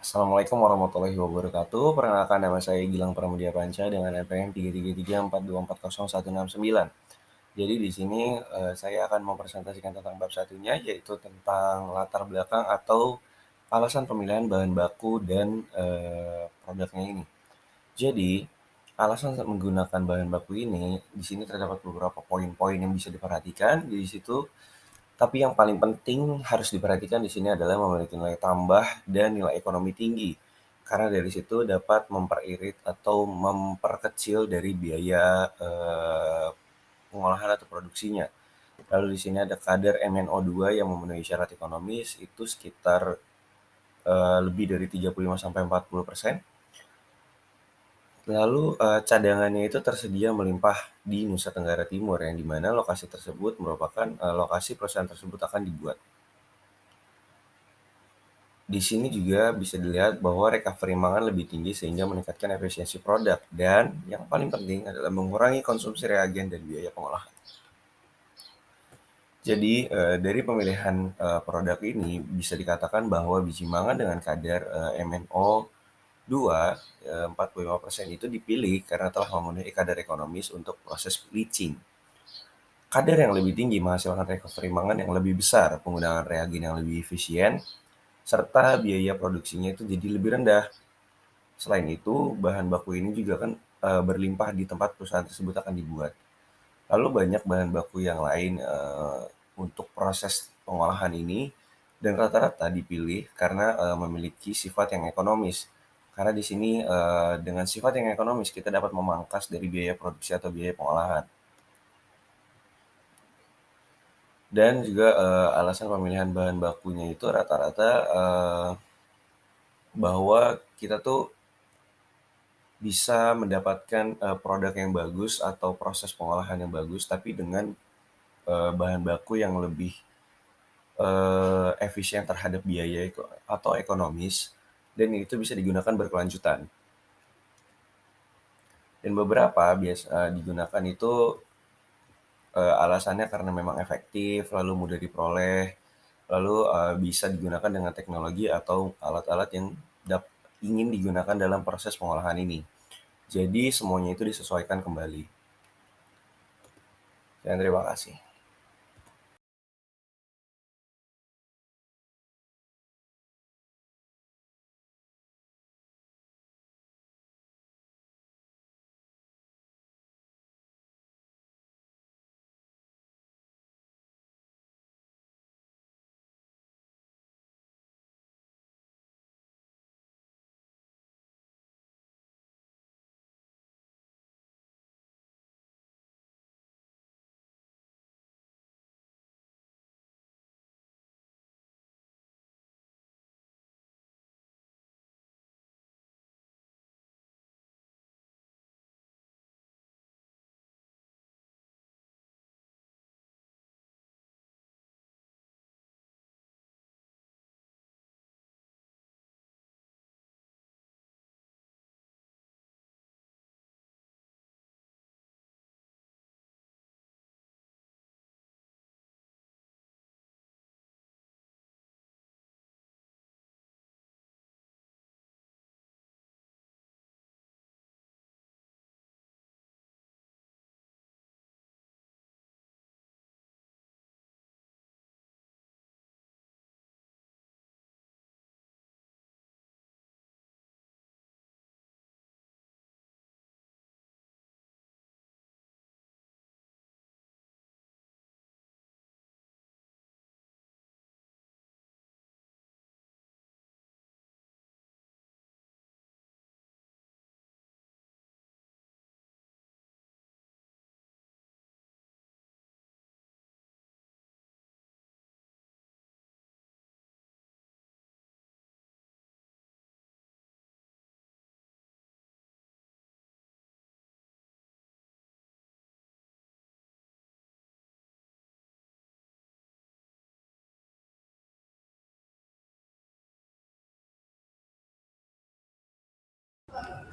Assalamualaikum warahmatullahi wabarakatuh. Perkenalkan nama saya Gilang Pramudia Panca dengan NPM 33342401699. Jadi di sini saya akan mempresentasikan tentang bab satunya yaitu tentang latar belakang atau alasan pemilihan bahan baku dan produknya ini. Jadi alasan menggunakan bahan baku ini di sini terdapat beberapa poin-poin yang bisa diperhatikan di situ. Tapi yang paling penting harus diperhatikan di sini adalah memiliki nilai tambah dan nilai ekonomi tinggi. Karena dari situ dapat memperirit atau memperkecil dari biaya pengolahan atau produksinya. Lalu di sini ada kadar MnO2 yang memenuhi syarat ekonomis itu sekitar lebih dari 35-40%. Lalu cadangannya itu tersedia melimpah di Nusa Tenggara Timur yang dimana lokasi tersebut merupakan lokasi perusahaan tersebut akan dibuat. Di sini juga bisa dilihat bahwa recovery mangan lebih tinggi sehingga meningkatkan efisiensi produk dan yang paling penting adalah mengurangi konsumsi reagen dan biaya pengolahan. Jadi dari pemilihan produk ini bisa dikatakan bahwa biji mangan dengan kadar MnO2 45% itu dipilih karena telah memenuhi kadar ekonomis untuk proses bleaching. Kadar yang lebih tinggi menghasilkan recovery mangan yang lebih besar, penggunaan reagen yang lebih efisien, serta biaya produksinya itu jadi lebih rendah. Selain itu, bahan baku ini juga kan berlimpah di tempat perusahaan tersebut akan dibuat. Lalu banyak bahan baku yang lain untuk proses pengolahan ini dan rata-rata dipilih karena memiliki sifat yang ekonomis. Karena di sini dengan sifat yang ekonomis kita dapat memangkas dari biaya produksi atau biaya pengolahan. Dan juga alasan pemilihan bahan bakunya itu rata-rata bahwa kita tuh bisa mendapatkan produk yang bagus atau proses pengolahan yang bagus, tapi dengan bahan baku yang lebih efisien terhadap biaya atau ekonomis, dan itu bisa digunakan berkelanjutan. Dan beberapa biasa digunakan itu alasannya karena memang efektif, lalu mudah diperoleh, lalu bisa digunakan dengan teknologi atau alat-alat yang ingin digunakan dalam proses pengolahan ini. Jadi semuanya itu disesuaikan kembali. Dan terima kasih.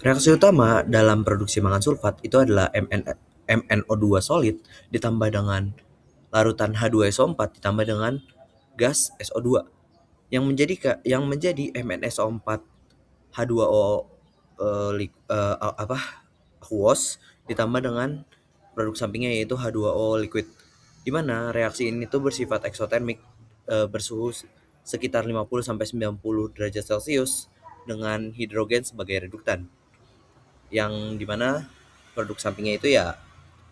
Reaksi utama dalam produksi mangan sulfat itu adalah MnO2 solid ditambah dengan larutan H2SO4 ditambah dengan gas SO2 yang menjadi MnSO4 H2O aqueous ditambah dengan produk sampingnya yaitu H2O liquid. Di mana reaksi ini tuh bersifat eksotermik, bersuhu sekitar 50 sampai 90 derajat Celcius dengan hidrogen sebagai reduktan. Yang dimana produk sampingnya itu ya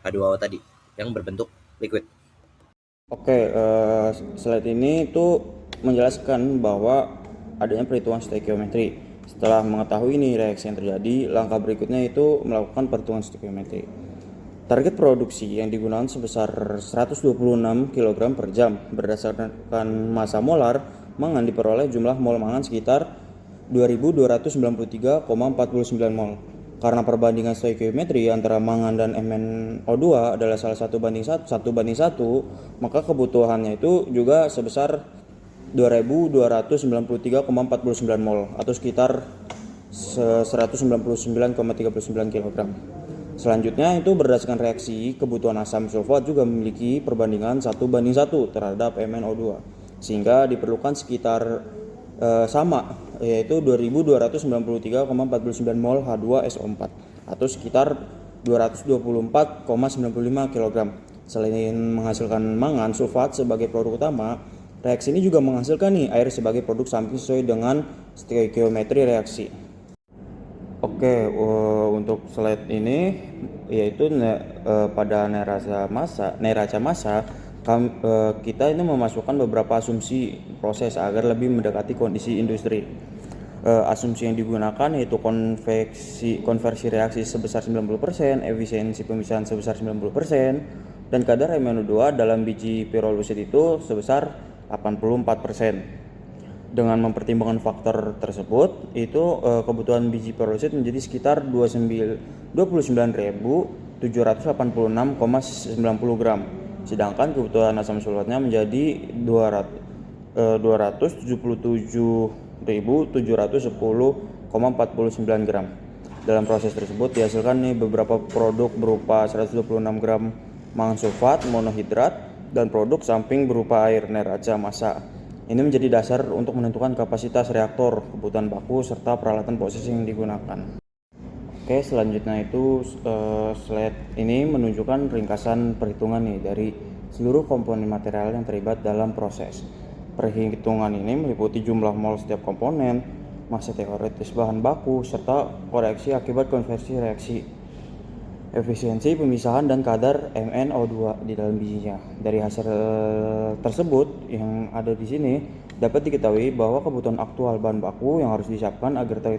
H2O tadi yang berbentuk liquid. Oke, slide ini itu menjelaskan bahwa adanya perhitungan stoikiometri. Setelah mengetahui ini reaksi yang terjadi, langkah berikutnya itu melakukan perhitungan stoikiometri. Target produksi yang digunakan sebesar 126 kg per jam. Berdasarkan massa molar, mangan diperoleh jumlah mol mangan sekitar 2293,49 mol. Karena perbandingan stoikiometri antara mangan dan MnO2 adalah salah satu banding satu, maka kebutuhannya itu juga sebesar 2293,49 mol atau sekitar 199,39 kg. Selanjutnya itu berdasarkan reaksi, kebutuhan asam sulfat juga memiliki perbandingan 1:1 terhadap MnO2, sehingga diperlukan sekitar sama, yaitu 2293,49 mol H2SO4 atau sekitar 224,95 kg. Selain menghasilkan mangan sulfat sebagai produk utama, reaksi ini juga menghasilkan air sebagai produk samping sesuai dengan stoikiometri reaksi. Oke, untuk slide ini yaitu pada neraca massa kita ini memasukkan beberapa asumsi proses agar lebih mendekati kondisi industri. Asumsi yang digunakan yaitu konversi reaksi sebesar 90%, efisiensi pemisahan sebesar 90%, dan kadar MnO2 dalam biji pirolusit itu sebesar 84%. Dengan mempertimbangkan faktor tersebut, itu kebutuhan biji pirolusit menjadi sekitar 29.786,90 gram. Sedangkan kebutuhan asam sulfatnya menjadi 277.710,49 gram. Dalam proses tersebut dihasilkan beberapa produk berupa 126 gram mangan sulfat monohidrat dan produk samping berupa air neraca massa. Ini menjadi dasar untuk menentukan kapasitas reaktor, kebutuhan baku, serta peralatan proses yang digunakan. Oke, selanjutnya itu slide ini menunjukkan ringkasan perhitungan dari seluruh komponen material yang terlibat dalam proses. Perhitungan ini meliputi jumlah mol setiap komponen, massa teoritis bahan baku, serta koreksi akibat konversi reaksi, efisiensi pemisahan, dan kadar MnO2 di dalam bijinya. Dari hasil tersebut yang ada di sini dapat diketahui bahwa kebutuhan aktual bahan baku yang harus disiapkan agar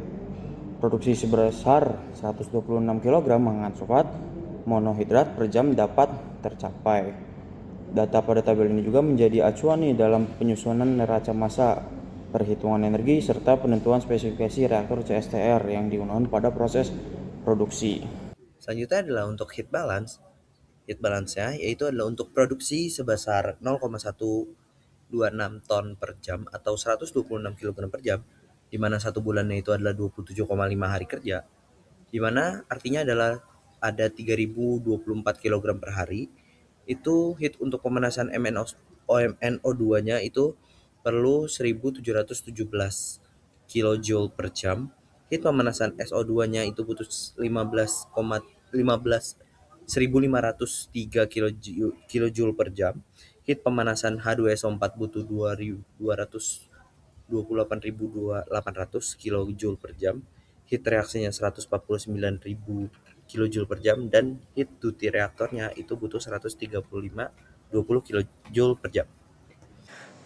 produksi sebesar 126 kg mangan sulfat monohidrat per jam dapat tercapai. Data pada tabel ini juga menjadi acuan dalam penyusunan neraca massa, perhitungan energi, serta penentuan spesifikasi reaktor CSTR yang digunakan pada proses produksi. Selanjutnya adalah untuk heat balance. Heat balance-nya yaitu adalah untuk produksi sebesar 0,126 ton per jam atau 126 kg per jam, di mana satu bulannya itu adalah 27,5 hari kerja, di mana artinya adalah ada 3024 kg per hari. Itu heat untuk pemanasan MnO2-nya itu perlu 1717 kJ per jam. Heat pemanasan SO2-nya itu butuh 15,15 kJ per jam. Heat pemanasan H2SO4 butuh 228.800 kJ per jam. Heat reaksinya 149.000 kJ per jam, dan heat duty reaktornya itu butuh 135,20 kJ per jam.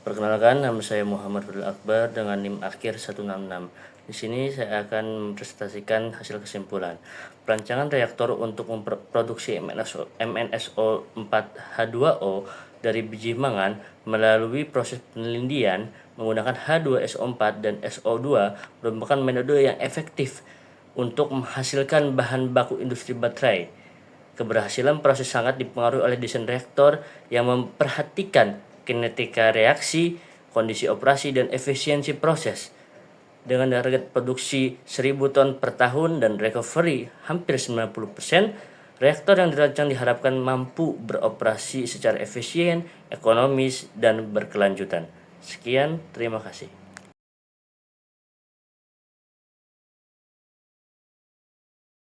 Perkenalkan, nama saya Muhammad Fadil Akbar dengan NIM akhir 166. Di sini saya akan mempresentasikan hasil kesimpulan. Perancangan reaktor untuk memproduksi MnSO4H2O dari biji mangan melalui proses penelindian menggunakan H2SO4 dan SO2 merupakan metode yang efektif untuk menghasilkan bahan baku industri baterai. Keberhasilan proses sangat dipengaruhi oleh desain reaktor yang memperhatikan kinetika reaksi, kondisi operasi, dan efisiensi proses. Dengan target produksi 1000 ton per tahun dan recovery hampir 90%, reaktor yang dirancang diharapkan mampu beroperasi secara efisien, ekonomis, dan berkelanjutan. Sekian, terima kasih.